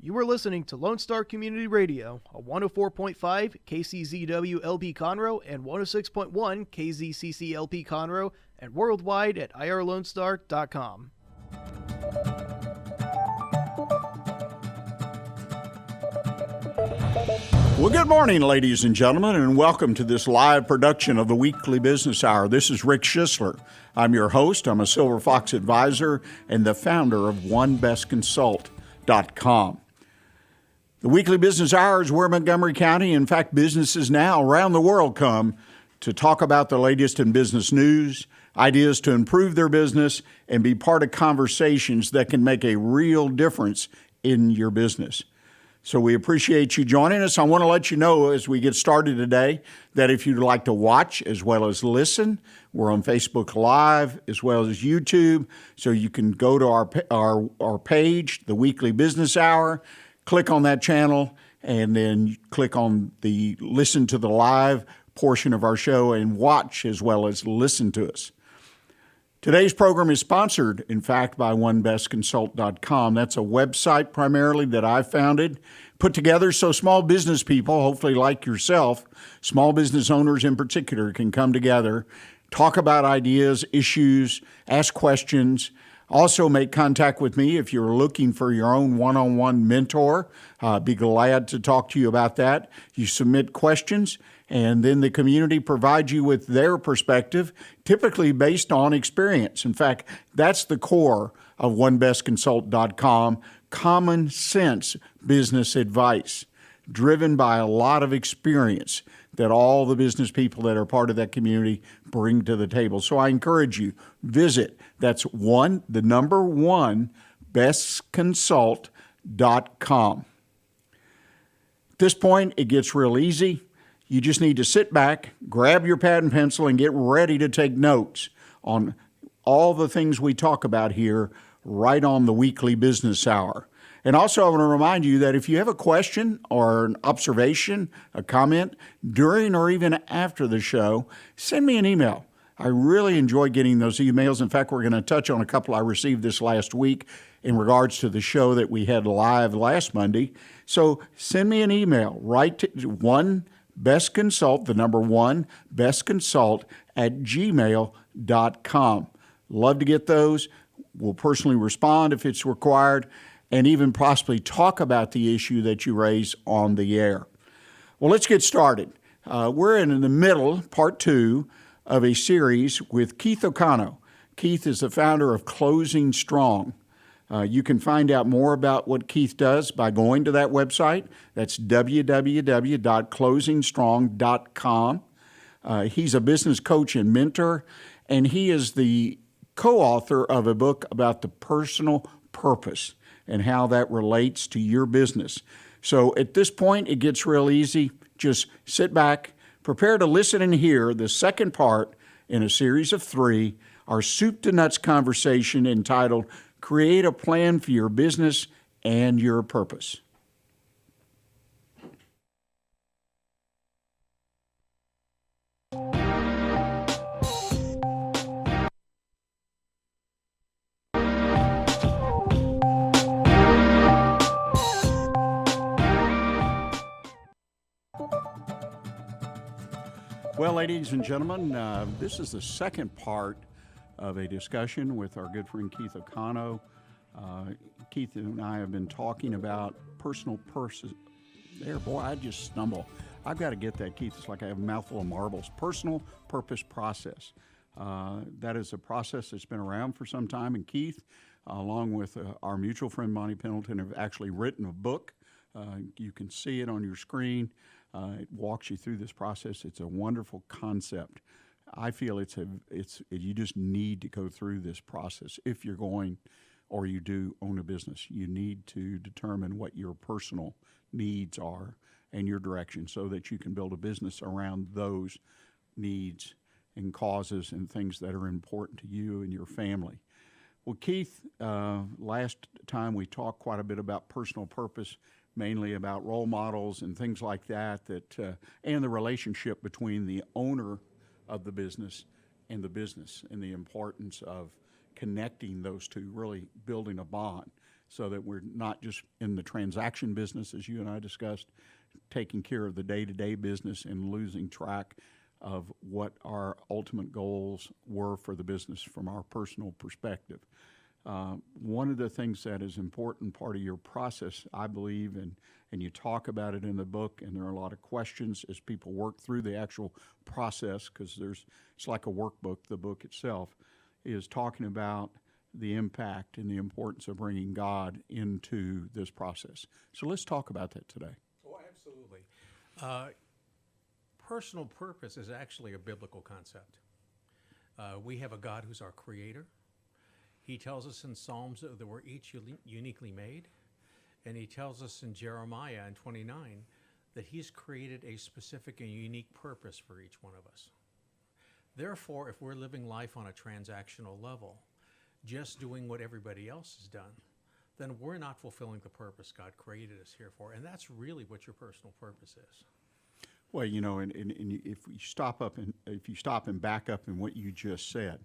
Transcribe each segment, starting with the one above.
You are listening to Lone Star Community Radio, a 104.5 KCZW LP Conroe and 106.1 KZCC LP Conroe, and worldwide at irlonestar.com. Well, good morning, ladies and gentlemen, and welcome to this live production of the Weekly Business Hour. This is Rick Schisler. I'm your host. I'm a Silver Fox advisor and the founder of OneBestConsult.com. The Weekly Business Hour is where Montgomery County, in fact, businesses now around the world come to talk about the latest in business news, ideas to improve their business, and be part of conversations that can make a real difference in your business. So we appreciate you joining us. I want to let you know as we get started today that if you'd like to watch as well as listen, we're on Facebook Live as well as YouTube. So you can go to our page, the Weekly Business Hour, click on that channel, and then click on the listen to the live portion of our show and watch as well as listen to us. Today's program is sponsored, in fact, by OneBestConsult.com. That's a website primarily that I founded, put together so small business people, hopefully like yourself, small business owners in particular, can come together, talk about ideas, issues, ask questions. Also make contact with me if you're looking for your own one-on-one mentor. Be glad to talk to you about that. You submit questions, and then the community provides you with their perspective, typically based on experience. In fact, that's the core of OneBestConsult.com, common sense business advice, driven by a lot of experience that all the business people that are part of that community bring to the table. So I encourage you, visit. That's the number one, bestconsult.com. At this point, it gets real easy. You just need to sit back, grab your pad and pencil, and get ready to take notes on all the things we talk about here right on the Weekly Business Hour. And also, I want to remind you that if you have a question or an observation, a comment during or even after the show, send me an email. I really enjoy getting those emails. In fact, we're going to touch on a couple I received this last week in regards to the show that we had live last Monday. So send me an email. Write to OneBestConsult, the number one, bestconsult@gmail.com. Love to get those. We'll personally respond if it's required, and even possibly talk about the issue that you raise on the air. Well, let's get started. We're in the middle, part 2, of a series with Keith Okano. Keith is the founder of Closing Strong. You can find out more about what Keith does by going to that website. That's www.closingstrong.com. He's a business coach and mentor, and he is the co-author of a book about the personal purpose and how that relates to your business. So at this point, it gets real easy. Just sit back, prepare to listen and hear the second part in a series of 3, our soup to nuts conversation entitled Create a Plan for Your Business and Your Purpose. Well, ladies and gentlemen, this is the second part of a discussion with our good friend Keith Okano. Keith and I have been talking about personal purpose. There, boy, I just stumble. I've got to get that, Keith. It's like I have a mouthful of marbles. Personal purpose process. That is a process that's been around for some time. And Keith, along with our mutual friend Monty Pendleton, have actually written a book. You can see it on your screen. It walks you through this process. It's a wonderful concept. I feel you just need to go through this process if you're going or you do own a business. You need to determine what your personal needs are and your direction so that you can build a business around those needs and causes and things that are important to you and your family. Well, Keith, last time we talked quite a bit about personal purpose, mainly about role models and things like that, and the relationship between the owner of the business and the importance of connecting those two, really building a bond. so that we're not just in the transaction business, as you and I discussed, taking care of the day-to-day business and losing track of what our ultimate goals were for the business from our personal perspective. One of the things that is important part of your process, I believe, and you talk about it in the book, and there are a lot of questions as people work through the actual process, because it's like a workbook, the book itself, is talking about the impact and the importance of bringing God into this process. So let's talk about that today. Oh, absolutely. Personal purpose is actually a biblical concept. We have a God who's our creator. He tells us in Psalms that we're each uniquely made. And he tells us in Jeremiah in 29 that he's created a specific and unique purpose for each one of us. Therefore, if we're living life on a transactional level, just doing what everybody else has done, then we're not fulfilling the purpose God created us here for. And that's really what your personal purpose is. Well, and if you stop and back up in what you just said,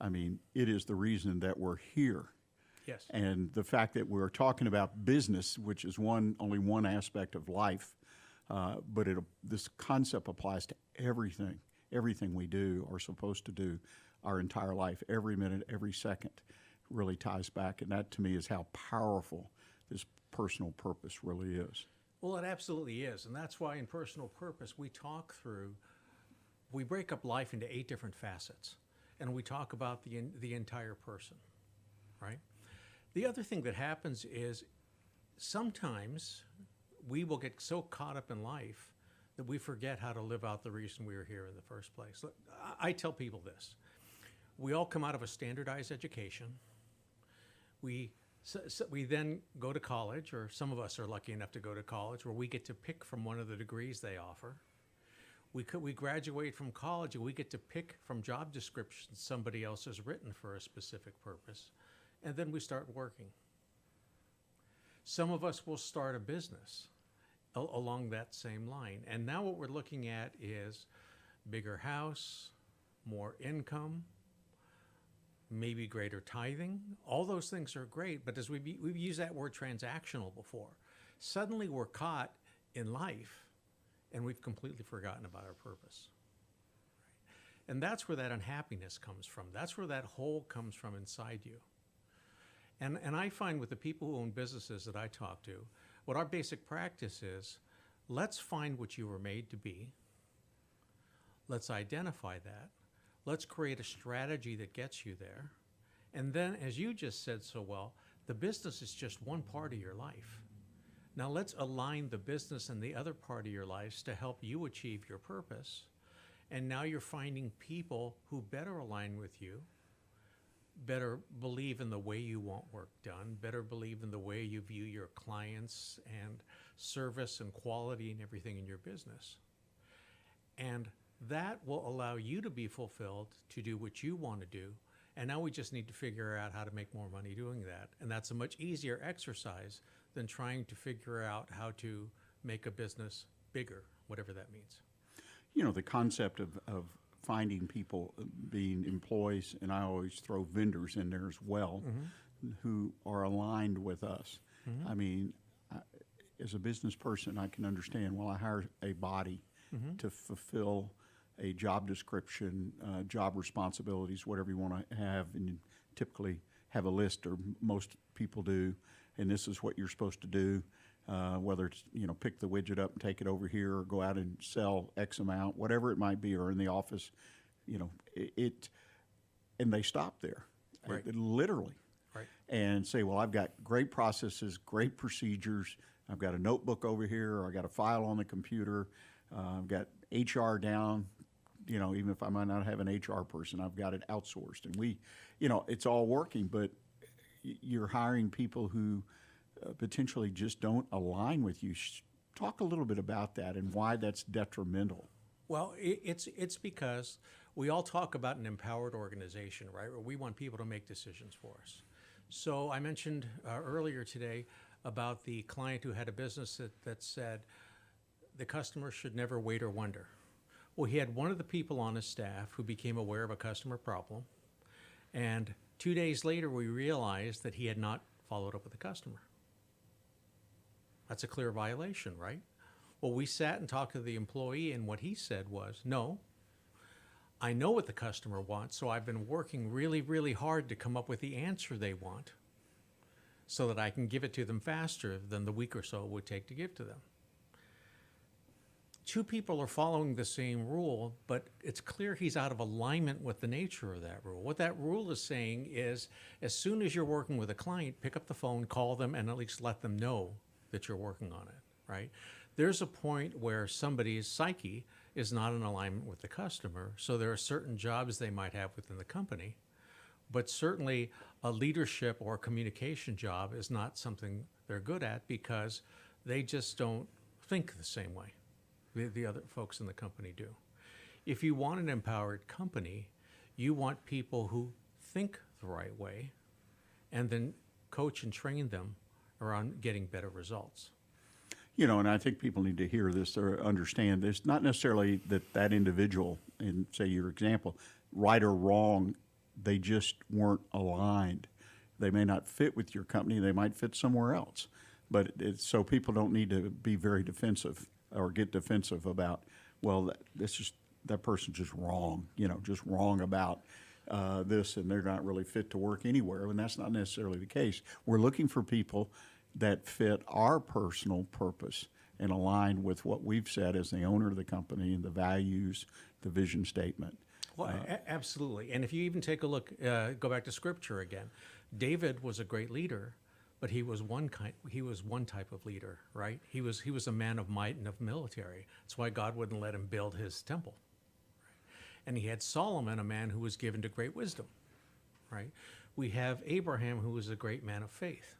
I mean, it is the reason that we're here. Yes. And the fact that we're talking about business, which is only one aspect of life, but this concept applies to everything we do or supposed to do our entire life, every minute, every second, really ties back. And that, to me, is how powerful this personal purpose really is. Well, it absolutely is. And that's why in personal purpose, we break up life into 8 different facets. And we talk about the entire person, right? The other thing that happens is sometimes we will get so caught up in life that we forget how to live out the reason we were here in the first place. Look, I tell people this. We all come out of a standardized education. We then go to college, or some of us are lucky enough to go to college, where we get to pick from one of the degrees they offer. We graduate from college and we get to pick from job descriptions somebody else has written for a specific purpose. And then we start working. Some of us will start a business along that same line. And now what we're looking at is bigger house, more income, maybe greater tithing. All those things are great, but as we've used that word transactional before, suddenly we're caught in life and we've completely forgotten about our purpose. Right? And that's where that unhappiness comes from. That's where that hole comes from inside you. And I find with the people who own businesses that I talk to, what our basic practice is, let's find what you were made to be. Let's identify that. Let's create a strategy that gets you there. And then, as you just said so well, the business is just one part of your life. Now let's align the business and the other part of your lives to help you achieve your purpose. And now you're finding people who better align with you, better believe in the way you want work done, better believe in the way you view your clients and service and quality and everything in your business. And that will allow you to be fulfilled to do what you want to do. And now we just need to figure out how to make more money doing that. And that's a much easier exercise than trying to figure out how to make a business bigger, whatever that means. The concept of finding people being employees, and I always throw vendors in there as well, who are aligned with us. I mean, as a business person, I can understand, well, I hire a body to fulfill a job description, job responsibilities, whatever you want to have, and you typically have a list, or most people do, and this is what you're supposed to do, whether it's, pick the widget up and take it over here, or go out and sell X amount, whatever it might be, or in the office, and they stop there, Right. Literally. Right. And say, well, I've got great processes, great procedures, I've got a notebook over here, or I got a file on the computer, I've got HR down, even if I might not have an HR person, I've got it outsourced. And it's all working, but you're hiring people who potentially just don't align with you. Talk a little bit about that and why that's detrimental. Well, it's because we all talk about an empowered organization, right? Where we want people to make decisions for us. So I mentioned earlier today about the client who had a business that said the customer should never wait or wonder. Well, he had one of the people on his staff who became aware of a customer problem, and 2 days later we realized that he had not followed up with the customer. That's a clear violation, right? Well, we sat and talked to the employee, and what he said was, no, I know what the customer wants, so I've been working really, really hard to come up with the answer they want so that I can give it to them faster than the week or so it would take to give to them. Two people are following the same rule, but it's clear he's out of alignment with the nature of that rule. What that rule is saying is, as soon as you're working with a client, pick up the phone, call them, and at least let them know that you're working on it, right? There's a point where somebody's psyche is not in alignment with the customer, so there are certain jobs they might have within the company, but certainly a leadership or communication job is not something they're good at because they just don't think the same way the other folks in the company do. If you want an empowered company, you want people who think the right way and then coach and train them around getting better results. You know, and I think people need to hear this or understand this. Not necessarily that individual, in say your example, right or wrong, they just weren't aligned. They may not fit with your company. They might fit somewhere else. But so people don't need to be very defensive or get defensive about, well, that person's just wrong, just wrong about this, and they're not really fit to work anywhere. And that's not necessarily the case. We're looking for people that fit our personal purpose and align with what we've said as the owner of the company and the values, the vision statement. Well, absolutely. And if you even take a look, go back to Scripture again, David was a great leader, but he was one type of leader, right? He was a man of might and of military. That's why God wouldn't let him build his temple. Right? And he had Solomon, a man who was given to great wisdom, right? We have Abraham, who was a great man of faith,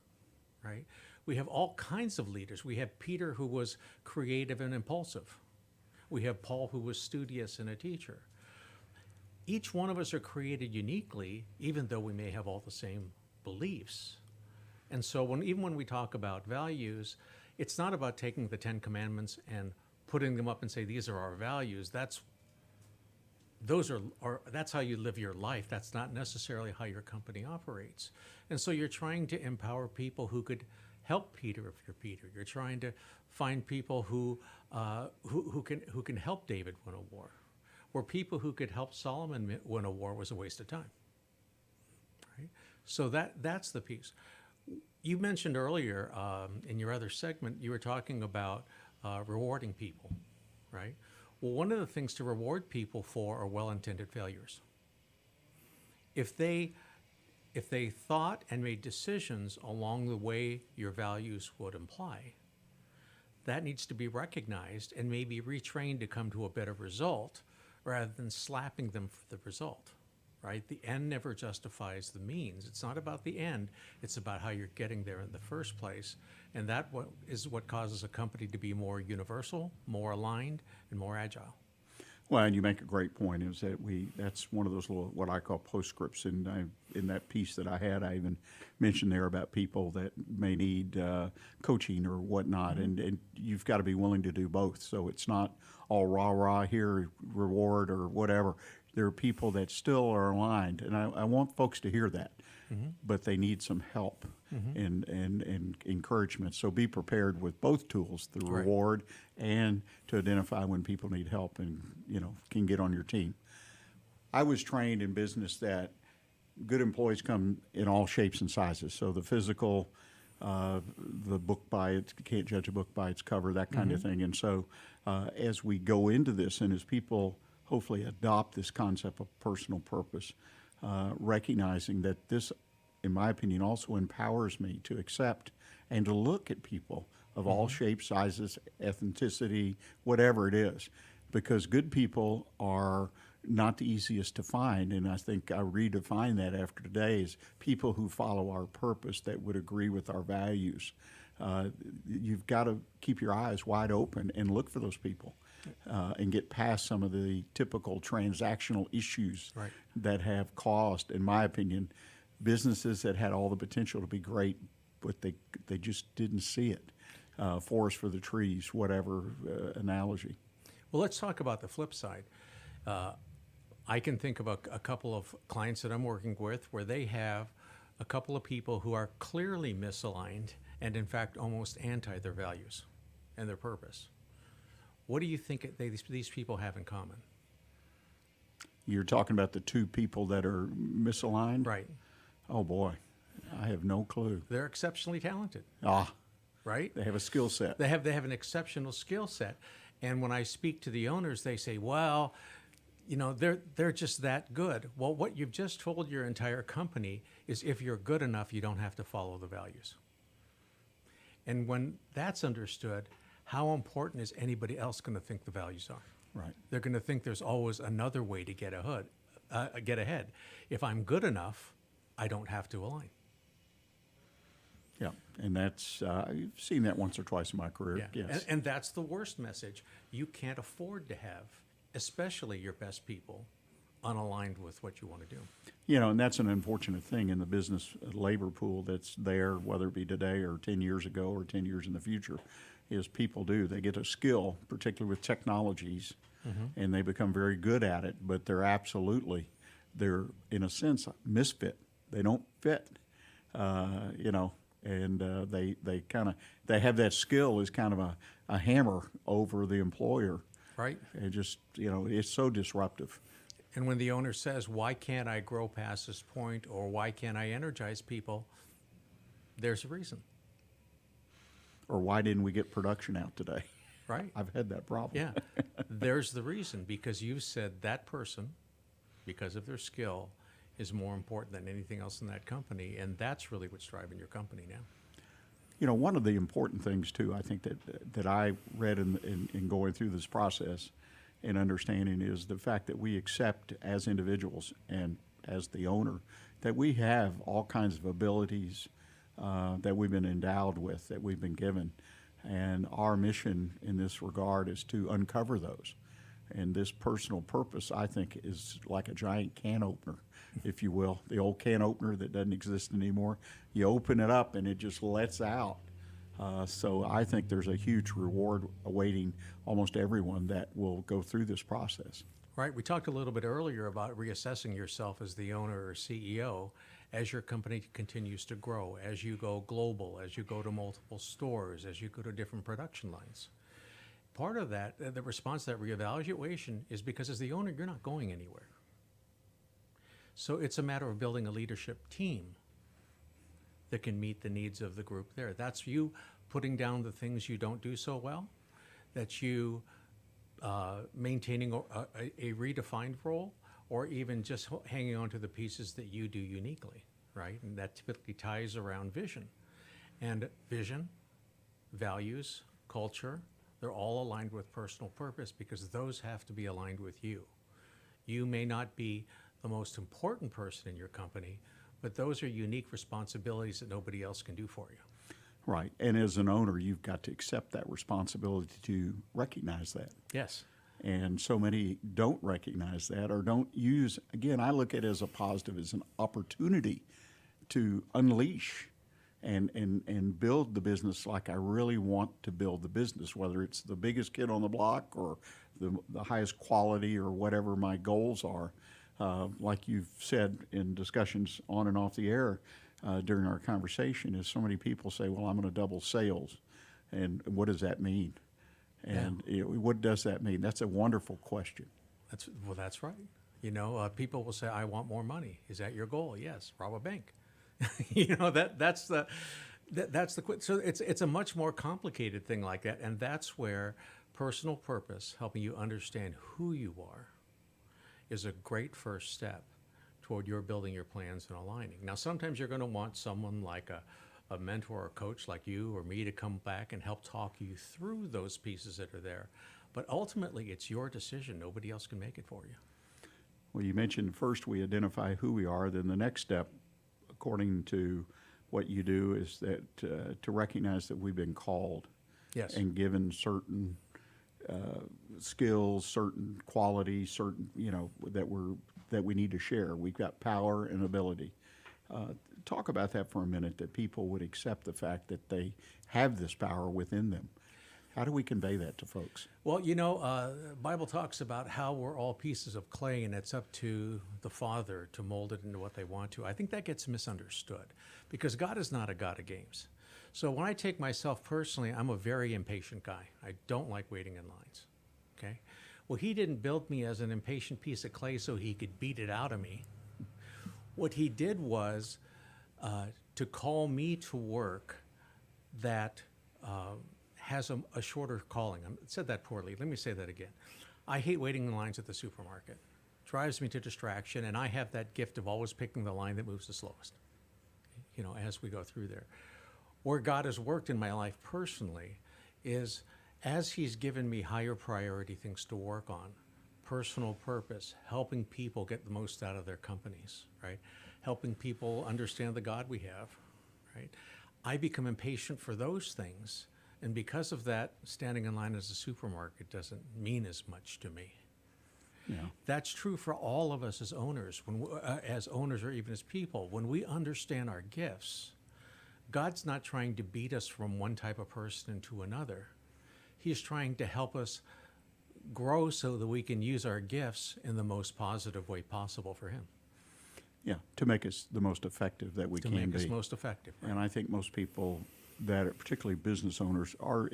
right? We have all kinds of leaders. We have Peter, who was creative and impulsive. We have Paul, who was studious and a teacher. Each one of us are created uniquely, even though we may have all the same beliefs. And so even when we talk about values, it's not about taking the 10 Commandments and putting them up and say, these are our values. That's how you live your life. That's not necessarily how your company operates. And so you're trying to empower people who could help Peter if you're Peter. You're trying to find people who can help David win a war. Or people who could help Solomon win a war was a waste of time. Right? So that's the piece. You mentioned earlier in your other segment, you were talking about rewarding people, right? Well, one of the things to reward people for are well-intended failures. If they thought and made decisions along the way your values would imply, that needs to be recognized and maybe retrained to come to a better result rather than slapping them for the result, right? The end never justifies the means. It's not about the end. It's about how you're getting there in the first place. And that is what causes a company to be more universal, more aligned, and more agile. Well, and you make a great point, is that that's one of those little, what I call postscripts in that piece that I had. I even mentioned there about people that may need coaching or whatnot, and you've got to be willing to do both. So it's not all rah-rah here, reward or whatever. There are people that still are aligned, and I want folks to hear that, but they need some help and encouragement. So be prepared with both tools, the reward and to identify when people need help and can get on your team. I was trained in business that good employees come in all shapes and sizes. So the physical, the book by it, you can't judge a book by its cover, that kind of thing. And so as we go into this and as people hopefully adopt this concept of personal purpose, recognizing that this, in my opinion, also empowers me to accept and to look at people of all shapes, sizes, ethnicity, whatever it is, because good people are not the easiest to find, and I think I redefine that after today as people who follow our purpose that would agree with our values. You've got to keep your eyes wide open and look for those people. And get past some of the typical transactional issues that have caused, in my opinion, businesses that had all the potential to be great, but they just didn't see it. Forest for the trees, whatever analogy. Well, let's talk about the flip side. I can think of a couple of clients that I'm working with where they have a couple of people who are clearly misaligned and, in fact, almost anti their values and their purpose. What do you think these people have in common? You're talking about the two people that are misaligned? Right. Oh, boy. I have no clue. They're exceptionally talented, Ah, right? they have a skill set. They have an exceptional skill set. And when I speak to the owners, they say, well, they're just that good. Well, what you've just told your entire company is if you're good enough, you don't have to follow the values. And when that's understood, how important is anybody else going to think the values are? Right. They're going to think there's always another way to get ahead. If I'm good enough, I don't have to align. Yeah, and that's, I've seen that once or twice in my career, yes. And that's the worst message. You can't afford to have, especially your best people, unaligned with what you want to do. And that's an unfortunate thing in the business labor pool that's there, whether it be today or 10 years ago or 10 years in the future, is people they get a skill, particularly with technologies, and they become very good at it, but they're in a sense, misfit. They don't fit, and they have that skill as kind of a hammer over the employer. Right. And just, it's so disruptive. And when the owner says, why can't I grow past this point, or why can't I energize people, there's a reason. Or why didn't we get production out today? Right. I've had that problem. Yeah. There's the reason, because you said that person, because of their skill, is more important than anything else in that company, and that's really what's driving your company now. One of the important things, too, I think that I read in going through this process and understanding is the fact that we accept as individuals and as the owner that we have all kinds of abilities that we've been endowed with, that we've been given. And our mission in this regard is to uncover those. And this personal purpose, I think, is like a giant can opener, if you will. The old can opener that doesn't exist anymore. You open it up and it just lets out. So I think there's a huge reward awaiting almost everyone that will go through this process. Right. We talked a little bit earlier about reassessing yourself as the owner or CEO as your company continues to grow, as you go global, as you go to multiple stores, as you go to different production lines. Part of that, the response to that reevaluation, is because as the owner, you're not going anywhere. So it's a matter of building a leadership team that can meet the needs of the group there. That's you putting down the things you don't do so well, that's you maintaining a redefined role, or even just hanging on to the pieces that you do uniquely, right? And that typically ties around vision. And vision, values, culture, they're all aligned with personal purpose, because those have to be aligned with you. You may not be the most important person in your company, but those are unique responsibilities that nobody else can do for you. Right. And as an owner, you've got to accept that responsibility to recognize that. Yes. And so many don't recognize that or don't use, again, I look at it as a positive, as an opportunity to unleash and build the business like I really want to build the business, whether it's the biggest kid on the block or the highest quality or whatever my goals are. Like you've said in discussions on and off the air during our conversation, is so many people say, well, I'm going to double sales. And what does that mean? And what does that mean? That's a wonderful question. That's right. People will say, I want more money. Is that your goal? Yes. Rob a bank. That's the so it's a much more complicated thing like that, and that's where personal purpose, helping you understand who you are, is a great first step toward your building your plans and aligning. Now, sometimes you're going to want someone like a mentor or coach like you or me to come back and help talk you through those pieces that are there. But ultimately, it's your decision. Nobody else can make it for you. Well, you mentioned first we identify who we are, then the next step, according to what you do, is that to recognize that we've been called. Yes. And given certain skills, certain qualities, certain, that we need to share. We've got power and ability. Talk about that for a minute, that people would accept the fact that they have this power within them. How do we convey that to folks? Well, Bible talks about how we're all pieces of clay, and it's up to the Father to mold it into what they want to. I think that gets misunderstood because God is not a God of games. So when I take myself personally, I'm a very impatient guy. I don't like waiting in lines. Okay? Well, he didn't build me as an impatient piece of clay so he could beat it out of me. What he did was to call me to work that has a shorter calling. I said that poorly. Let me say that again. I hate waiting in lines at the supermarket. Drives me to distraction, and I have that gift of always picking the line that moves the slowest, as we go through there. Where God has worked in my life personally is as he's given me higher priority things to work on, personal purpose, helping people get the most out of their companies, right? Helping people understand the God we have, right? I become impatient for those things, and because of that, standing in line as a supermarket doesn't mean as much to me. Yeah. That's true for all of us as owners, as owners or even as people. When we understand our gifts, God's not trying to beat us from one type of person into another. He's trying to help us grow so that we can use our gifts in the most positive way possible for him. Yeah, to make us the most effective that we can be. To make us most effective. Right? And I think most people that are particularly business owners are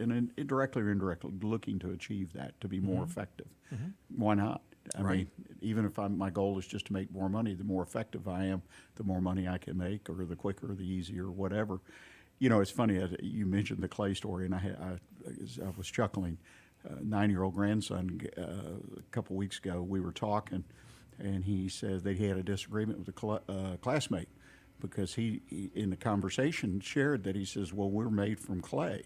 directly or indirectly looking to achieve that, to be more effective. Why not? I mean, even if my goal is just to make more money, the more effective I am, the more money I can make, or the quicker, the easier, whatever. It's funny, you mentioned the clay story, and I was chuckling. 9-year-old grandson, a couple weeks ago, we were talking, and he says that he had a disagreement with a classmate because he, in the conversation, shared that he says, well, we're made from clay.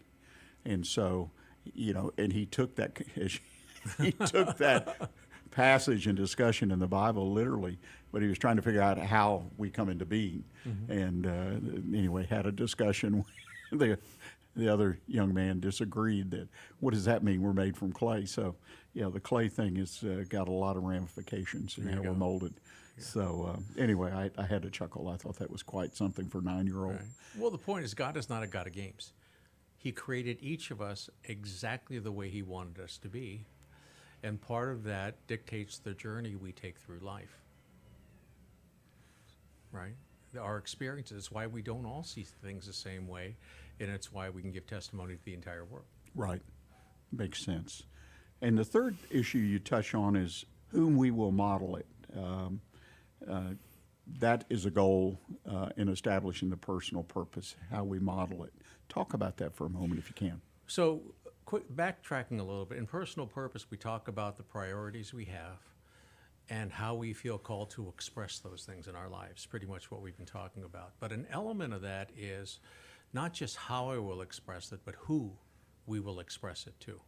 And so, and he took that, he took that passage and discussion in the Bible literally, but he was trying to figure out how we come into being. And anyway, had a discussion. The other young man disagreed that, what does that mean? We're made from clay. So, the clay thing has got a lot of ramifications in how we're molded. Yeah. So anyway, I had to chuckle. I thought that was quite something for a 9-year-old. Right. Well, the point is God is not a God of games. He created each of us exactly the way he wanted us to be. And part of that dictates the journey we take through life. Right? Our experiences, it's why we don't all see things the same way, and it's why we can give testimony to the entire world. Right. Makes sense. And the third issue you touch on is whom we will model it. That is a goal in establishing the personal purpose, how we model it. Talk about that for a moment if you can. So, quick backtracking a little bit. In personal purpose, we talk about the priorities we have and how we feel called to express those things in our lives, pretty much what we've been talking about. But an element of that is not just how I will express it, but who we will express it to.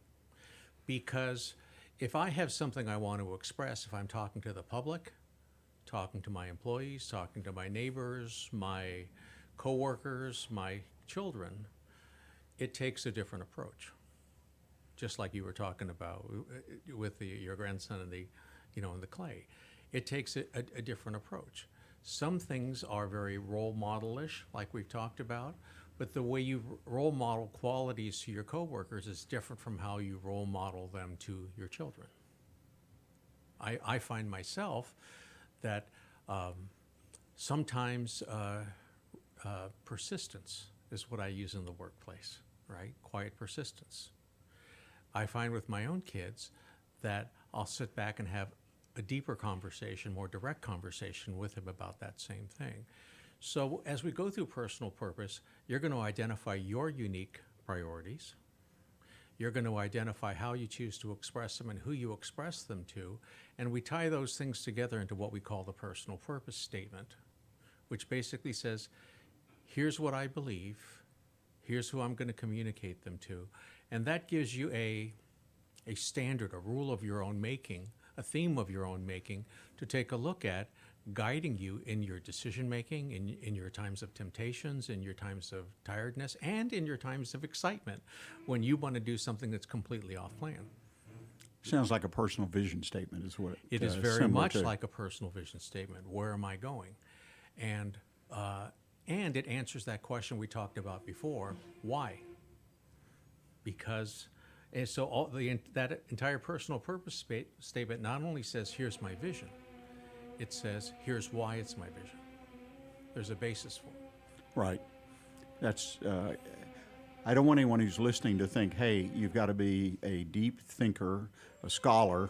Because if I have something I want to express, if I'm talking to the public, talking to my employees, talking to my neighbors, my coworkers, my children, it takes a different approach. Just like you were talking about with your grandson and the clay. It takes a different approach. Some things are very role model-ish, like we've talked about, but the way you role model qualities to your coworkers is different from how you role model them to your children. I find myself that sometimes persistence is what I use in the workplace, right? Quiet persistence. I find with my own kids that I'll sit back and have a deeper conversation, more direct conversation with them about that same thing. So as we go through personal purpose, you're going to identify your unique priorities. You're going to identify how you choose to express them and who you express them to. And we tie those things together into what we call the personal purpose statement, which basically says, here's what I believe, here's who I'm going to communicate them to. And that gives you a standard, a rule of your own making, a theme of your own making to take a look at, guiding you in your decision making, in your times of temptations, in your times of tiredness, and in your times of excitement when you want to do something that's completely off plan. Sounds like a personal vision statement is what it is very much like a personal vision statement. Where am I going? And it answers that question we talked about before. Why? Because And so that entire personal purpose statement not only says, here's my vision, it says, here's why it's my vision. There's a basis for it. Right. That's, I don't want anyone who's listening to think, hey, you've got to be a deep thinker, a scholar,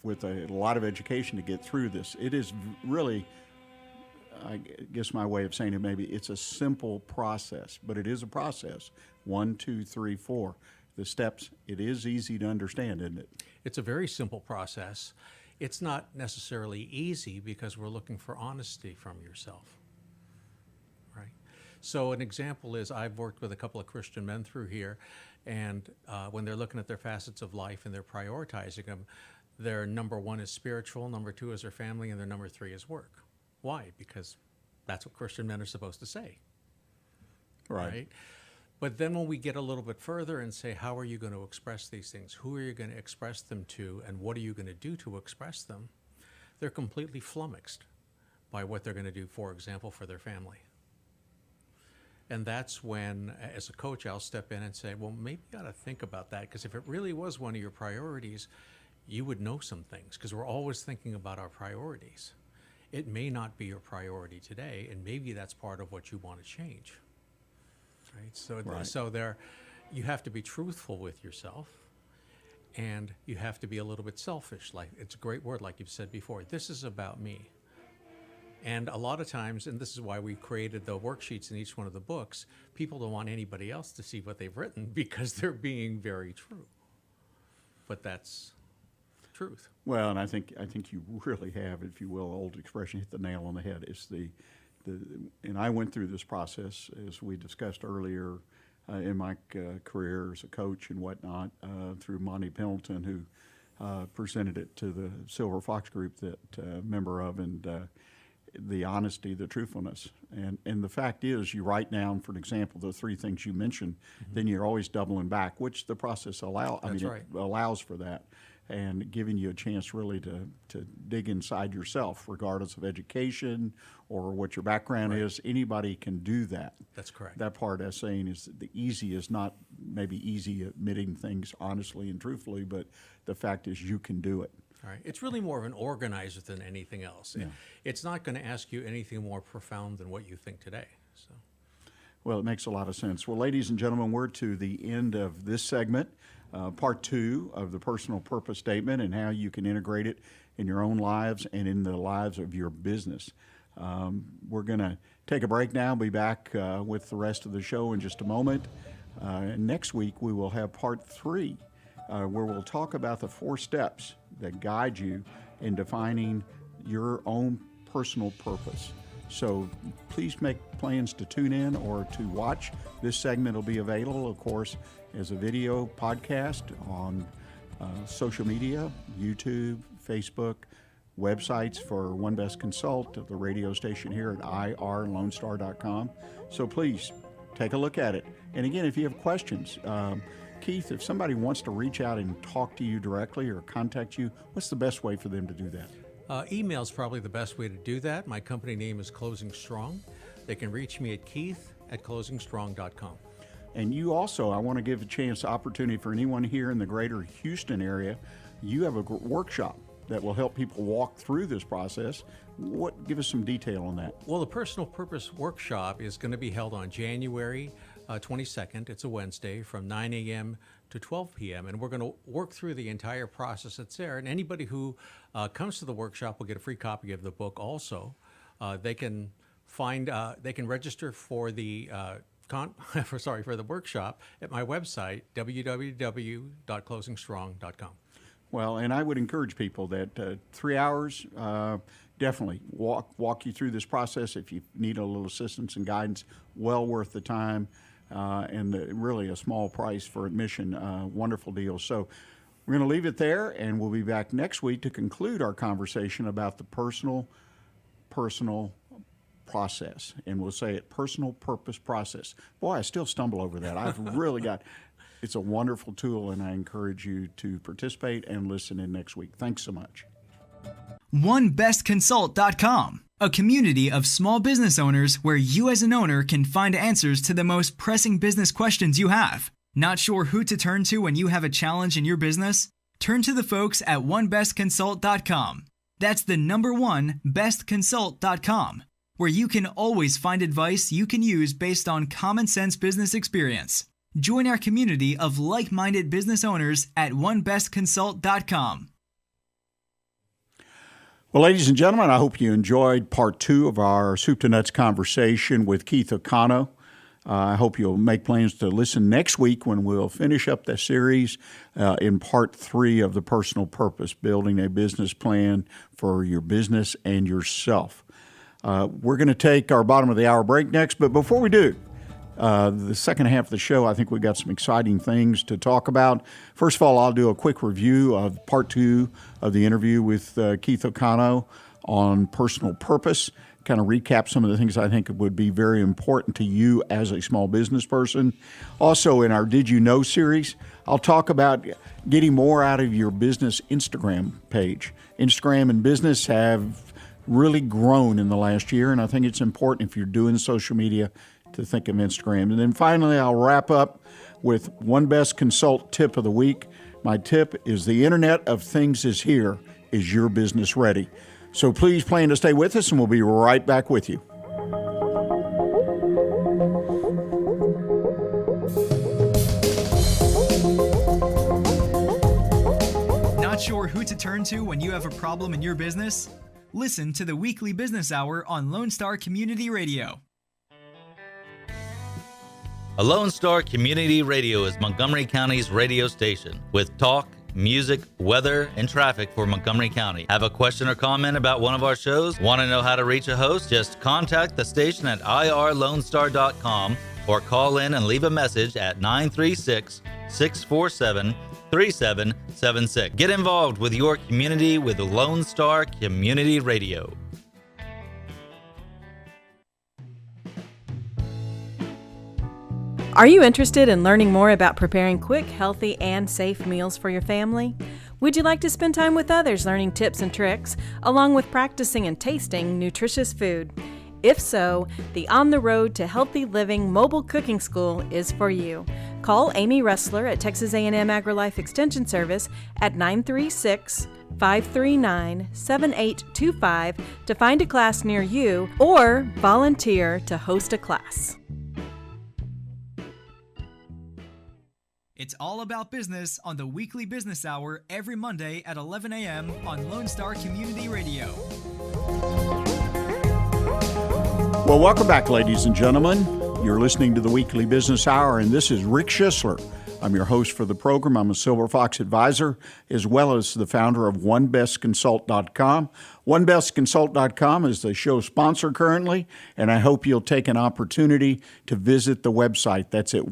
with a lot of education to get through this. It is really, I guess my way of saying it, maybe it's a simple process, but it is a process. 1, 2, 3, 4. The steps, it is easy to understand, isn't it? It's a very simple process. It's not necessarily easy because we're looking for honesty from yourself, right? So an example is I've worked with a couple of Christian men through here, and when they're looking at their facets of life and they're prioritizing them, their number 1 is spiritual, number 2 is their family, and their number 3 is work. Why? Because that's what Christian men are supposed to say. Right? But then when we get a little bit further and say, how are you going to express these things? Who are you going to express them to? And what are you going to do to express them? They're completely flummoxed by what they're going to do, for example, for their family. And that's when, as a coach, I'll step in and say, well, maybe you got to think about that, because if it really was one of your priorities, you would know some things, because we're always thinking about our priorities. It may not be your priority today, and maybe that's part of what you want to change. Right? So there, you have to be truthful with yourself, and you have to be a little bit selfish. Like, it's a great word, like you've said before. This is about me. And a lot of times, and this is why we created the worksheets in each one of the books, people don't want anybody else to see what they've written because they're being very true. But that's truth. Well, and I think you really have, if you will, old expression, hit the nail on the head. It's and I went through this process, as we discussed earlier, in my career as a coach and whatnot, through Monty Pendleton, who presented it to the Silver Fox Group that member of, and the honesty, the truthfulness. And the fact is, you write down, for an example, the 3 things you mentioned, then you're always doubling back, which the process it allows for that, and giving you a chance really to dig inside yourself, regardless of education or what your background is. Anybody can do that. That's correct. That part as saying is the easy is not maybe easy admitting things honestly and truthfully, but the fact is you can do it. All right. It's really more of an organizer than anything else. Yeah. It's not going to ask you anything more profound than what you think today. So. Well, it makes a lot of sense. Well, ladies and gentlemen, we're to the end of this segment, part 2 of the personal purpose statement and how you can integrate it in your own lives and in the lives of your business. We're going to take a break now, be back with the rest of the show in just a moment. And next week, we will have part 3, where we'll talk about the 4 steps that guide you in defining your own personal purpose. So please make plans to tune in or to watch. This segment will be available, of course, as a video podcast on social media, YouTube, Facebook, websites for One Best Consult, the radio station here at irlonestar.com. So please take a look at it. And again, if you have questions, Keith, if somebody wants to reach out and talk to you directly or contact you, what's the best way for them to do that? Email is probably the best way to do that. My company name is Closing Strong. They can reach me at keith@closingstrong.com. And you also, I want to give a opportunity for anyone here in the greater Houston area. You have a workshop that will help people walk through this process. Give us some detail on that. Well, the Personal Purpose Workshop is going to be held on January 22nd. It's a Wednesday from 9 a.m. to 12 p.m. And we're going to work through the entire process that's there. And anybody who comes to the workshop will get a free copy of the book also. They can register for the for the workshop at my website, www.closingstrong.com. Well, and I would encourage people that 3 hours, definitely walk you through this process. If you need a little assistance and guidance, well worth the time, and really a small price for admission. Wonderful deal. So we're going to leave it there, and we'll be back next week to conclude our conversation about the personal process. And we'll say it, personal purpose process. Boy, I still stumble over that. I've really got... It's a wonderful tool, and I encourage you to participate and listen in next week. Thanks so much. OneBestConsult.com, a community of small business owners where you as an owner can find answers to the most pressing business questions you have. Not sure who to turn to when you have a challenge in your business? Turn to the folks at onebestconsult.com. That's the number one, bestconsult.com, where you can always find advice you can use based on common sense business experience. Join our community of like-minded business owners at onebestconsult.com. Well, ladies and gentlemen, I hope you enjoyed part 2 of our Soup to Nuts conversation with Keith Okano. I hope you'll make plans to listen next week when we'll finish up the series in part 3 of the personal purpose, building a business plan for your business and yourself. We're going to take our bottom of the hour break next, but before we do, the second half of the show, I think we've got some exciting things to talk about. First of all, I'll do a quick review of part 2 of the interview with Keith Okano on personal purpose, kind of recap some of the things I think would be very important to you as a small business person. Also, in our Did You Know series, I'll talk about getting more out of your business Instagram page. Instagram and business have really grown in the last year, and I think it's important if you're doing social media to think of Instagram. And then finally, I'll wrap up with One Best Consult tip of the week. My tip is the Internet of Things is here. Is your business ready? So please plan to stay with us, and we'll be right back with you. Not sure who to turn to when you have a problem in your business? Listen to the Weekly Business Hour on Lone Star Community Radio. A Lone Star Community Radio is Montgomery County's radio station with talk, music, weather, and traffic for Montgomery County. Have a question or comment about one of our shows? Want to know how to reach a host? Just contact the station at irlonestar.com or call in and leave a message at 936-647-3776. Get involved with your community with Lone Star Community Radio. Are you interested in learning more about preparing quick, healthy, and safe meals for your family? Would you like to spend time with others learning tips and tricks, along with practicing and tasting nutritious food? If so, the On the Road to Healthy Living Mobile Cooking School is for you. Call Amy Ressler at Texas A&M Agrilife Extension Service at 936-539-7825 to find a class near you or volunteer to host a class. It's all about business on the Weekly Business Hour every Monday at 11 a.m. on Lone Star Community Radio. Well, welcome back, ladies and gentlemen. You're listening to the Weekly Business Hour, and this is Rick Schisler. I'm your host for the program. I'm a Silver Fox advisor, as well as the founder of OneBestConsult.com. OneBestConsult.com is the show sponsor currently, and I hope you'll take an opportunity to visit the website. That's at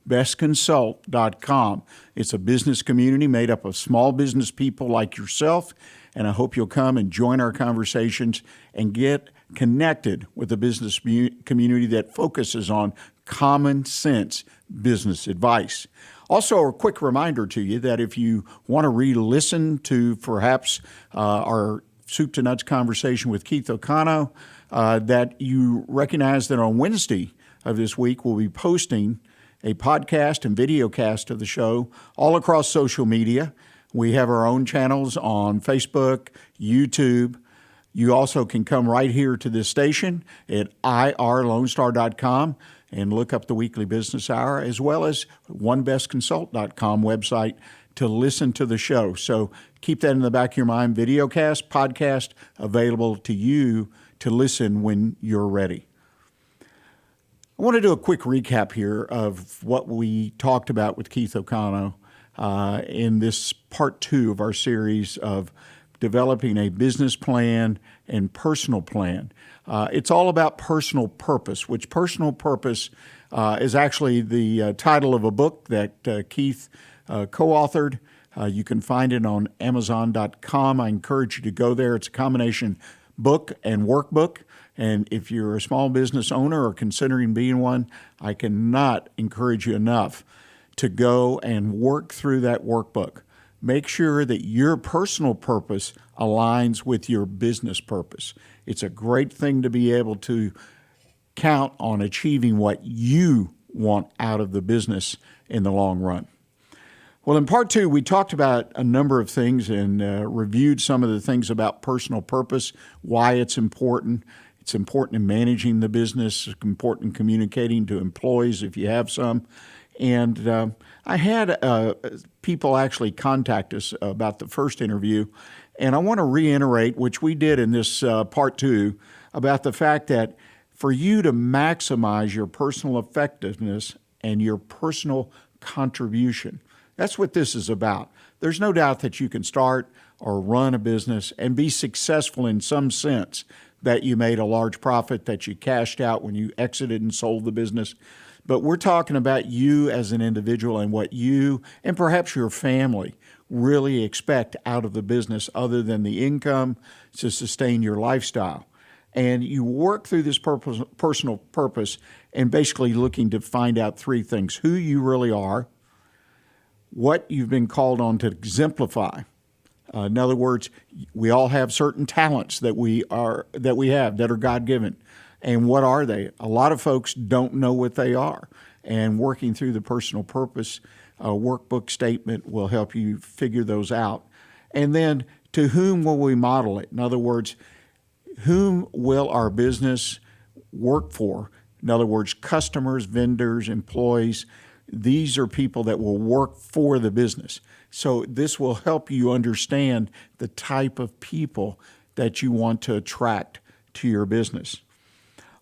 bestconsult.com. It's a business community made up of small business people like yourself, and I hope you'll come and join our conversations and get connected with a business community that focuses on common sense business advice. Also, a quick reminder to you that if you want to re-listen to perhaps our Soup to Nuts conversation with Keith Okano, that you recognize that on Wednesday of this week we'll be posting a podcast and video cast of the show all across social media. We have our own channels on Facebook, YouTube. You also can come right here to this station at irlonestar.com and look up the Weekly Business Hour, as well as onebestconsult.com website to listen to the show. So keep that in the back of your mind. Videocast, podcast, available to you to listen when you're ready. I want to do a quick recap here of what we talked about with Keith Okano in this part 2 of our series of developing a business plan and personal plan. It's all about personal purpose, which personal purpose is actually the title of a book that Keith co-authored. You can find it on Amazon.com. I encourage you to go there. It's a combination book and workbook. And if you're a small business owner or considering being one, I cannot encourage you enough to go and work through that workbook. Make sure that your personal purpose aligns with your business purpose. It's a great thing to be able to count on achieving what you want out of the business in the long run. Well, in part 2, we talked about a number of things and reviewed some of the things about personal purpose, why it's important. It's important in managing the business. It's important in communicating to employees if you have some. And I had people actually contact us about the first interview, and I want to reiterate, which we did in this part 2, about the fact that for you to maximize your personal effectiveness and your personal contribution, that's what this is about. There's no doubt that you can start or run a business and be successful in some sense, that you made a large profit, that you cashed out when you exited and sold the business. But we're talking about you as an individual and what you and perhaps your family really expect out of the business other than the income to sustain your lifestyle. And you work through this personal purpose and basically looking to find out 3 things: who you really are, what you've been called on to exemplify. In other words, we all have certain talents that we have that are God-given. And what are they? A lot of folks don't know what they are. And working through the personal purpose workbook statement will help you figure those out. And then, to whom will we model it? In other words, whom will our business work for? In other words, customers, vendors, employees. These are people that will work for the business. So this will help you understand the type of people that you want to attract to your business.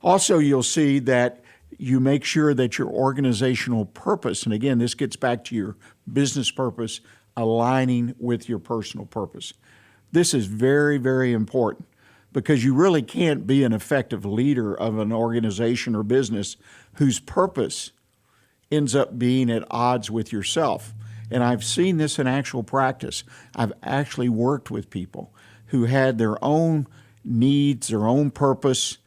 Also, you'll see that you make sure that your organizational purpose, and again, this gets back to your business purpose, aligning with your personal purpose. This is very, very important, because you really can't be an effective leader of an organization or business whose purpose ends up being at odds with yourself. And I've seen this in actual practice. I've actually worked with people who had their own needs, their own purpose,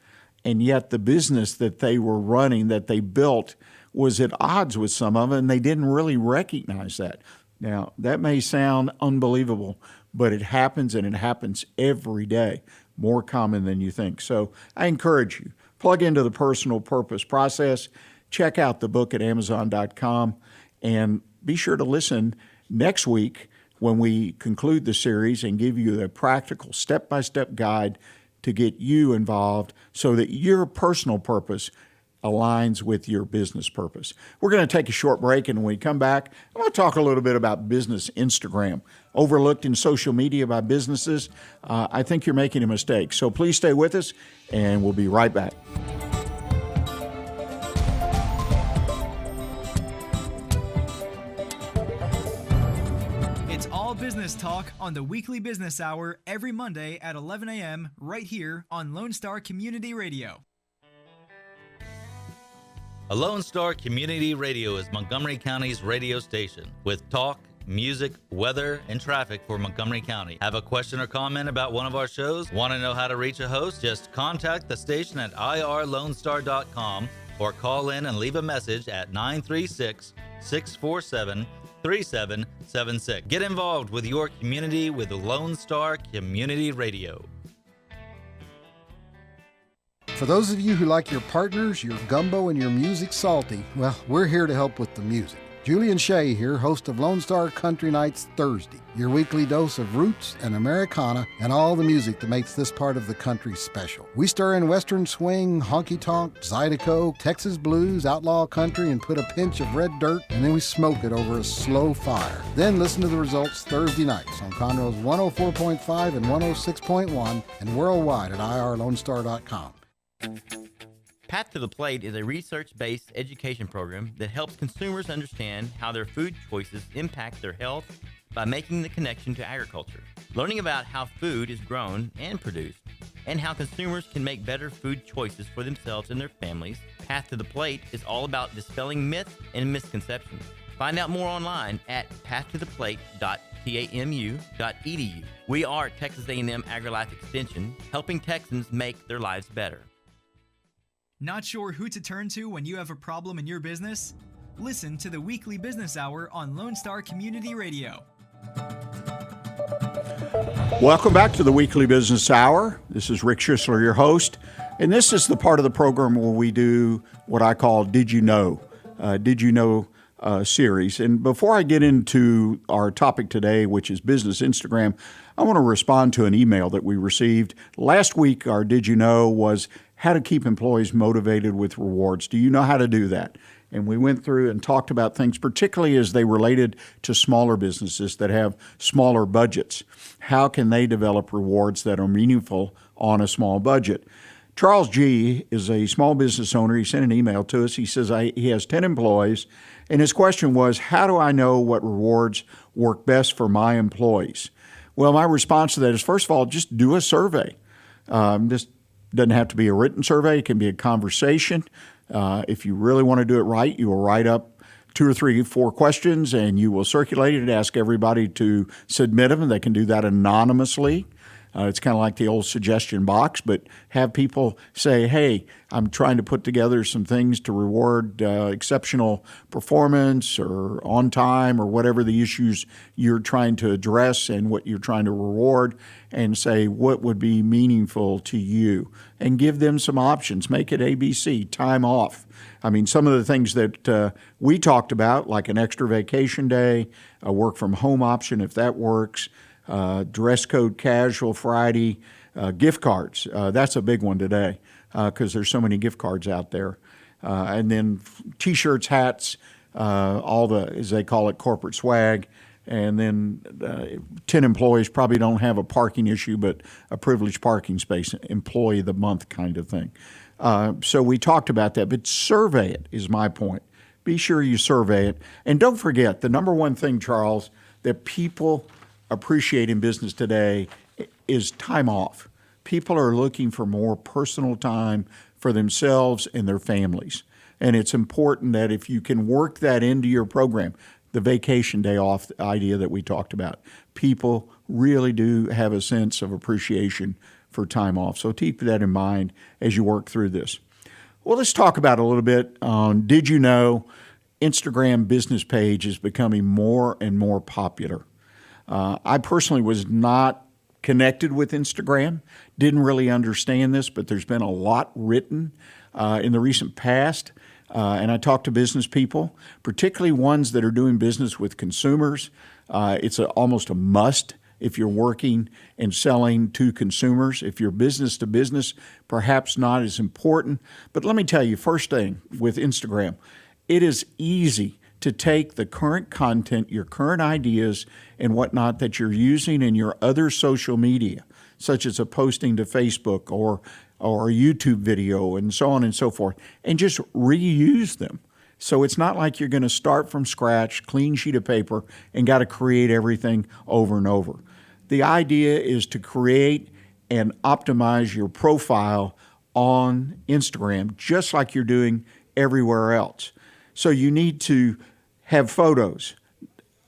and yet the business that they were running, that they built, was at odds with some of it, and they didn't really recognize that. Now, that may sound unbelievable, but it happens, and it happens every day, more common than you think. So I encourage you, plug into the personal purpose process. Check out the book at Amazon.com, and be sure to listen next week when we conclude the series and give you a practical step-by-step guide to get you involved so that your personal purpose aligns with your business purpose. We're going to take a short break, and when we come back, I want to talk a little bit about business Instagram. Overlooked in social media by businesses, I think you're making a mistake. So please stay with us, and we'll be right back. It's all business talk on the Weekly Business Hour every Monday at 11 a.m. right here on Lone Star Community Radio. A Lone Star Community Radio is Montgomery County's radio station with talk, music, weather, and traffic for Montgomery County. Have a question or comment about one of our shows? Want to know how to reach a host? Just contact the station at irlonestar.com or call in and leave a message at 936-647-3776. Get involved with your community with Lone Star Community Radio. For those of you who like your partners, your gumbo, and your music salty, well, we're here to help with the music. Julian Shea here, host of Lone Star Country Nights Thursday, your weekly dose of roots and Americana and all the music that makes this part of the country special. We stir in Western swing, honky-tonk, Zydeco, Texas blues, outlaw country, and put a pinch of red dirt, and then we smoke it over a slow fire. Then listen to the results Thursday nights on Conroe's 104.5 and 106.1 and worldwide at irlonestar.com. Path to the Plate is a research-based education program that helps consumers understand how their food choices impact their health by making the connection to agriculture. Learning about how food is grown and produced, and how consumers can make better food choices for themselves and their families, Path to the Plate is all about dispelling myths and misconceptions. Find out more online at pathtotheplate.tamu.edu. We are Texas A&M Agrilife Extension, helping Texans make their lives better. Not sure who to turn to when you have a problem in your business? Listen to the Weekly Business Hour on Lone Star Community Radio. Welcome back to the Weekly Business Hour. This is Rick Schisler, your host, and this is the part of the program where we do what I call Did You Know? Did You Know series. And before I get into our topic today, which is business Instagram, I want to respond to an email that we received. Last week, our Did You Know was how to keep employees motivated with rewards. Do you know how to do that? And we went through and talked about things, particularly as they related to smaller businesses that have smaller budgets. How can they develop rewards that are meaningful on a small budget? Charles G. is a small business owner. He sent an email to us. He says he has 10 employees, and his question was, how do I know what rewards work best for my employees? Well, my response to that is, first of all, just do a survey. This doesn't have to be a written survey. It can be a conversation. If you really want to do it right, you will write up 2 or 3, 4 questions, and you will circulate it, ask everybody to submit them, and they can do that anonymously. It's kind of like the old suggestion box, but have people say, hey, I'm trying to put together some things to reward exceptional performance or on time or whatever the issues you're trying to address and what you're trying to reward, and say what would be meaningful to you. And give them some options. Make it ABC, time off. I mean, some of the things that we talked about, like an extra vacation day, a work from home option if that works, dress code casual Friday, gift cards. That's a big one today because there's so many gift cards out there. And then T-shirts, hats, all the, as they call it, corporate swag. And then 10 employees probably don't have a parking issue, but a privileged parking space, employee of the month kind of thing. So we talked about that, but survey it is my point. Be sure you survey it. And don't forget, the number one thing, Charles, that people appreciate in business today is time off. People are looking for more personal time for themselves and their families. And it's important that if you can work that into your program, the vacation day off idea that we talked about, people really do have a sense of appreciation for time off. So keep that in mind as you work through this. Well, let's talk about a little bit on Did You Know Instagram business page is becoming more and more popular. I personally was not connected with Instagram, didn't really understand this, but there's been a lot written in the recent past. And I talk to business people, particularly ones that are doing business with consumers. It's almost a must if you're working and selling to consumers. If you're business to business, perhaps not as important. But let me tell you, first thing with Instagram, it is easy to take the current content, your current ideas and whatnot that you're using in your other social media, such as a posting to Facebook or a YouTube video and so on and so forth, and just reuse them. So it's not like you're going to start from scratch, clean sheet of paper, and got to create everything over and over. The idea is to create and optimize your profile on Instagram, just like you're doing everywhere else. So you need to have photos,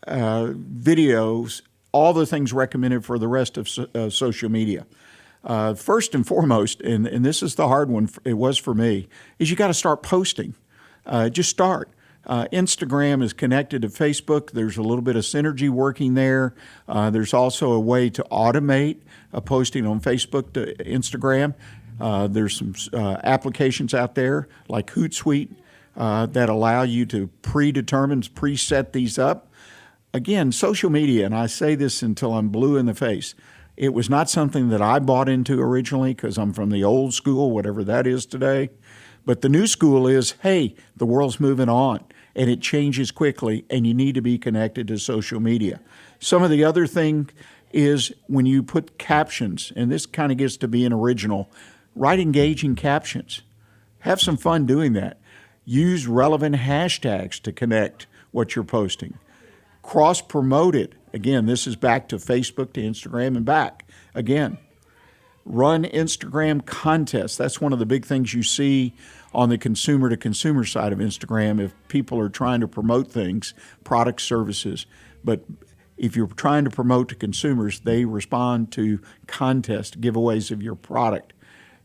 videos, all the things recommended for the rest of social media. First and foremost, and this is the hard one, it was for me, is you got to start posting. Just start. Instagram is connected to Facebook. There's a little bit of synergy working there. There's also a way to automate a posting on Facebook to Instagram. There's some applications out there like Hootsuite that allow you to preset these up. Again, social media, and I say this until I'm blue in the face, it was not something that I bought into originally because I'm from the old school, whatever that is today. But the new school is, hey, the world's moving on and it changes quickly and you need to be connected to social media. Some of the other thing is when you put captions, and this kind of gets to being original, write engaging captions. Have some fun doing that. Use relevant hashtags to connect what you're posting. Cross-promote it. Again, this is back to Facebook, to Instagram, and back. Again, run Instagram contests. That's one of the big things you see on the consumer-to-consumer side of Instagram if people are trying to promote things, product services. But if you're trying to promote to consumers, they respond to contests, giveaways of your product.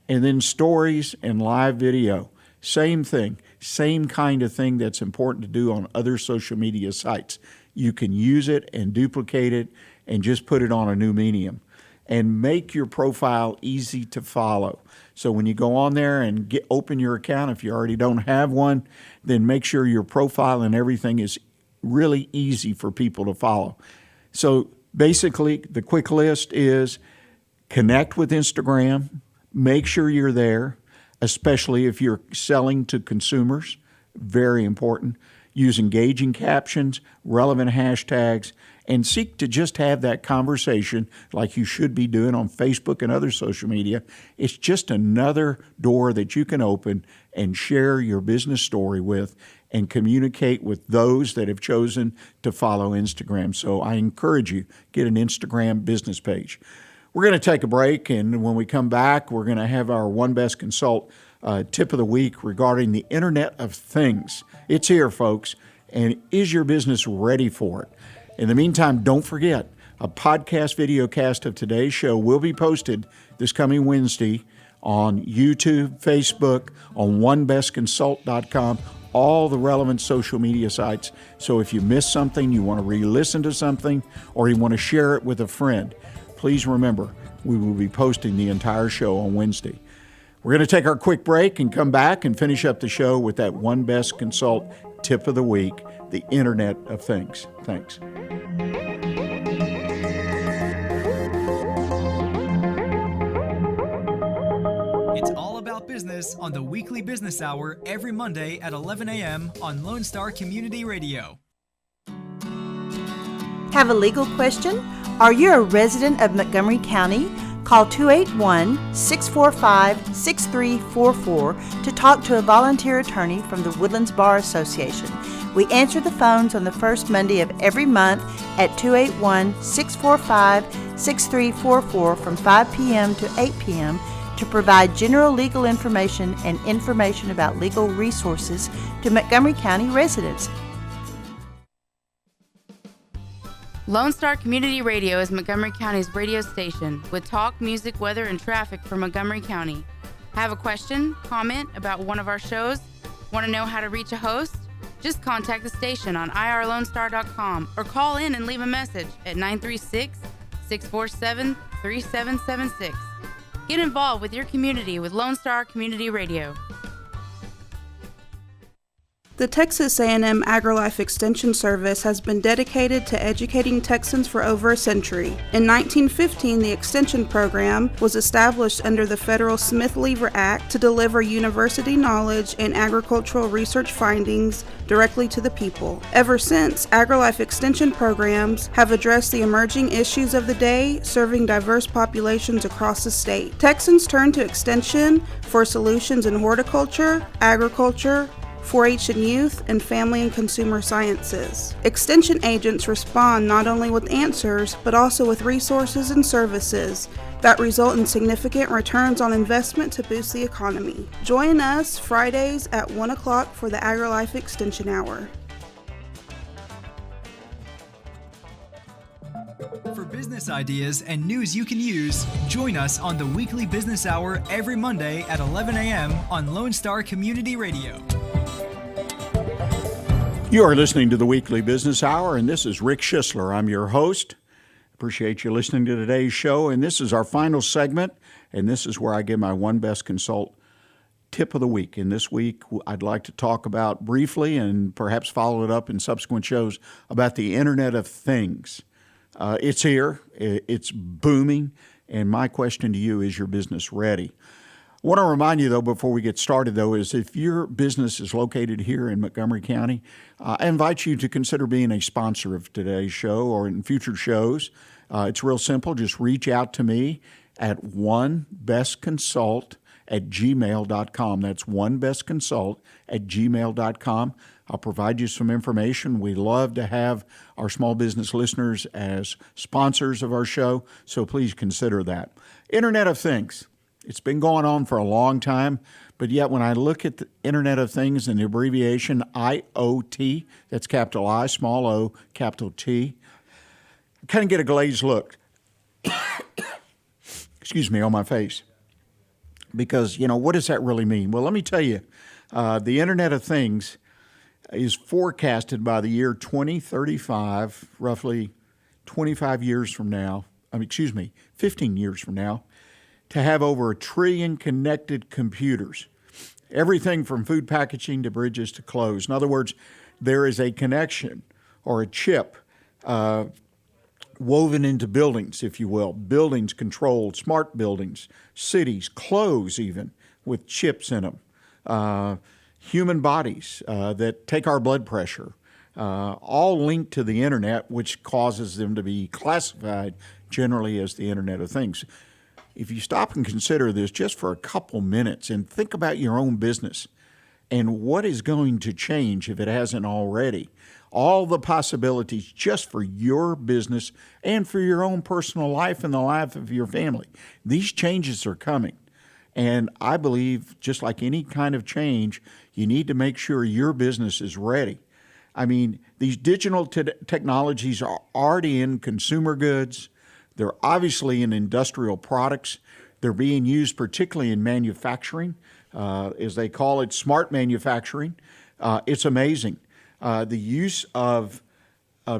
And then stories and live video. Same thing, same kind of thing that's important to do on other social media sites. You can use it and duplicate it and just put it on a new medium. and make your profile easy to follow. So when you go on there and open your account, if you already don't have one, then make sure your profile and everything is really easy for people to follow. So basically, the quick list is connect with Instagram, make sure you're there, especially if you're selling to consumers, very important. Use engaging captions, relevant hashtags, and seek to just have that conversation like you should be doing on Facebook and other social media. It's just another door that you can open and share your business story with and communicate with those that have chosen to follow Instagram. So I encourage you, get an Instagram business page. We're going to take a break, and when we come back, we're going to have our One Best Consult tip of the week regarding the Internet of Things. It's here, folks, and is your business ready for it? In the meantime, don't forget, a podcast video cast of today's show will be posted this coming Wednesday on YouTube, Facebook, on onebestconsult.com, all the relevant social media sites. So if you missed something, you want to re-listen to something, or you want to share it with a friend, please remember, we will be posting the entire show on Wednesday. We're going to take our quick break and come back and finish up the show with that One Best Consult tip of the week, the Internet of Things. Thanks. It's all about business on the Weekly Business Hour every Monday at 11 a.m. on Lone Star Community Radio. Have a legal question? Are you a resident of Montgomery County? Call 281-645-6344 to talk to a volunteer attorney from the Woodlands Bar Association. We answer the phones on the first Monday of every month at 281-645-6344 from 5 p.m. to 8 p.m. to provide general legal information and information about legal resources to Montgomery County residents. Lone Star Community Radio is Montgomery County's radio station with talk, music, weather, and traffic for Montgomery County. Have a question, comment about one of our shows? Want to know how to reach a host? Just contact the station on irlonestar.com or call in and leave a message at 936-647-3776. Get involved with your community with Lone Star Community Radio. The Texas A&M Agrilife Extension Service has been dedicated to educating Texans for over a century. In 1915, the Extension Program was established under the federal Smith-Lever Act to deliver university knowledge and agricultural research findings directly to the people. Ever since, Agrilife Extension programs have addressed the emerging issues of the day, serving diverse populations across the state. Texans turn to Extension for solutions in horticulture, agriculture, 4-H and youth, and family and consumer sciences. Extension agents respond not only with answers, but also with resources and services that result in significant returns on investment to boost the economy. Join us Fridays at 1 o'clock for the Agrilife Extension Hour. For business ideas and news you can use, join us on the Weekly Business Hour every Monday at 11 a.m. on Lone Star Community Radio. You are listening to the Weekly Business Hour, and this is Rick Schisler. I'm your host. Appreciate you listening to today's show, and this is our final segment, and this is where I give my One Best Consult tip of the week. And this week, I'd like to talk about briefly, and perhaps follow it up in subsequent shows, about the Internet of Things. It's here, it's booming, and my question to you is your business ready? I want to remind you, though, before we get started, though, is if your business is located here in Montgomery County, I invite you to consider being a sponsor of today's show or in future shows. It's real simple. Just reach out to me at onebestconsult@gmail.com. That's onebestconsult@gmail.com. I'll provide you some information. We love to have our small business listeners as sponsors of our show, so please consider that. Internet of Things. It's been going on for a long time, but yet when I look at the Internet of Things and the abbreviation IoT, that's capital I, small o, capital T, I kind of get a glazed look, excuse me, on my face. Because, what does that really mean? Well, let me tell you, the Internet of Things is forecasted by the year 2035, roughly 25 years from now, 15 years from now, to have over 1 trillion connected computers. Everything from food packaging to bridges to clothes. In other words, there is a connection or a chip woven into buildings, if you will. Buildings controlled, smart buildings, cities, clothes even, with chips in them. Human bodies that take our blood pressure, all linked to the internet, which causes them to be classified generally as the Internet of Things. If you stop and consider this just for a couple minutes and think about your own business and what is going to change if it hasn't already, all the possibilities just for your business and for your own personal life and the life of your family. These changes are coming. And I believe, just like any kind of change, you need to make sure your business is ready. I mean, these digital technologies are already in consumer goods. They're obviously in industrial products. They're being used particularly in manufacturing, as they call it, smart manufacturing. It's amazing. The use of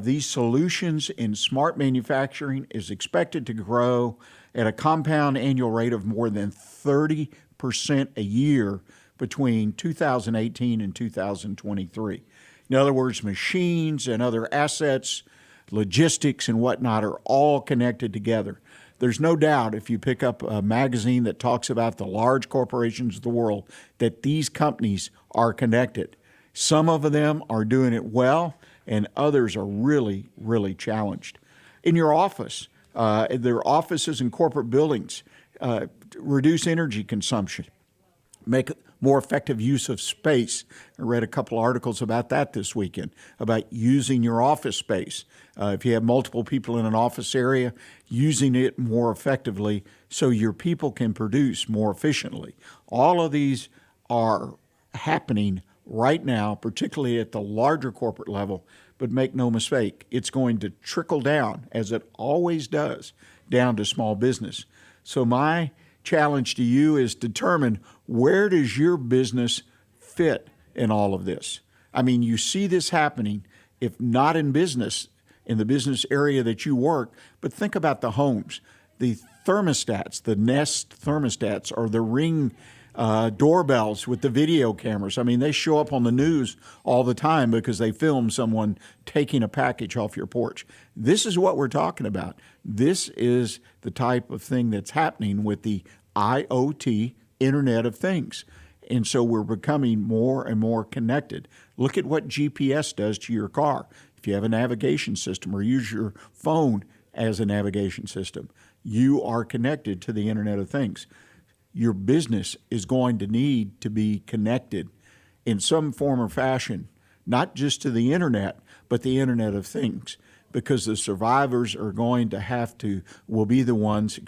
these solutions in smart manufacturing is expected to grow at a compound annual rate of more than 30% a year between 2018 and 2023. In other words, machines and other assets, logistics and whatnot are all connected together. There's no doubt if you pick up a magazine that talks about the large corporations of the world that these companies are connected. Some of them are doing it well, and others are really, really challenged. In your office, their offices and corporate buildings, reduce energy consumption, make more effective use of space. I read a couple articles about that this weekend, about using your office space. If you have multiple people in an office area, using it more effectively so your people can produce more efficiently. All of these are happening right now, particularly at the larger corporate level, but make no mistake, it's going to trickle down, as it always does, down to small business. So my challenge to you is determine, where does your business fit in all of this? I mean, you see this happening, if not in business, in the business area that you work, but think about the homes. The thermostats, the Nest thermostats, or the Ring doorbells with the video cameras. I mean, they show up on the news all the time because they film someone taking a package off your porch. This is what we're talking about. This is the type of thing that's happening with the IoT, Internet of Things. And so we're becoming more and more connected. Look at what GPS does to your car. If you have a navigation system or use your phone as a navigation system, you are connected to the Internet of Things. Your business is going to need to be connected in some form or fashion, not just to the Internet, but the Internet of Things, because the survivors are going to will be the ones,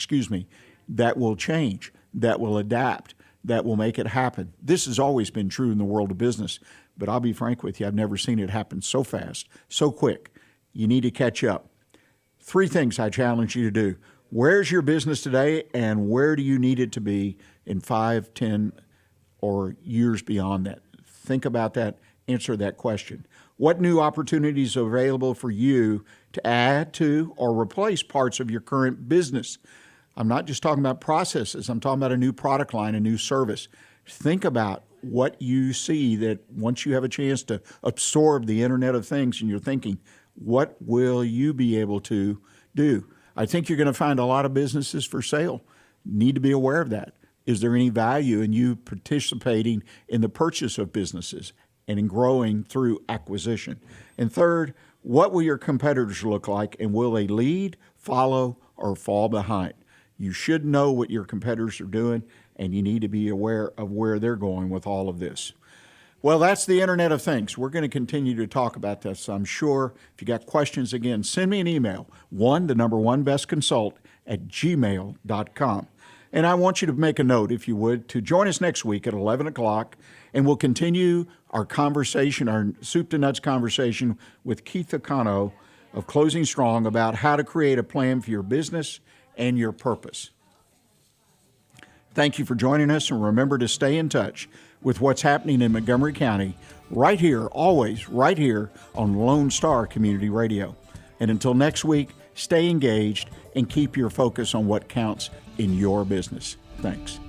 that will change, that will adapt, that will make it happen. This has always been true in the world of business, but I'll be frank with you, I've never seen it happen so fast, so quick. You need to catch up. 3 things I challenge you to do. Where's your business today, and where do you need it to be in 5, 10, or years beyond that? Think about that. Answer that question. What new opportunities are available for you to add to or replace parts of your current business? I'm not just talking about processes. I'm talking about a new product line, a new service. Think about what you see that once you have a chance to absorb the Internet of Things and you're thinking, what will you be able to do? I think you're going to find a lot of businesses for sale. Need to be aware of that. Is there any value in you participating in the purchase of businesses and in growing through acquisition? And third, what will your competitors look like, and will they lead, follow, or fall behind? You should know what your competitors are doing, and you need to be aware of where they're going with all of this. Well, that's the Internet of Things. We're going to continue to talk about this, I'm sure. If you got questions, again, send me an email, 1bestconsult@gmail.com. And I want you to make a note, if you would, to join us next week at 11 o'clock, and we'll continue our conversation, our soup to nuts conversation with Keith Okano of Closing Strong about how to create a plan for your business and your purpose. Thank you for joining us, and remember to stay in touch with what's happening in Montgomery County right here, always right here on Lone Star Community Radio. And until next week, stay engaged, and keep your focus on what counts in your business. Thanks.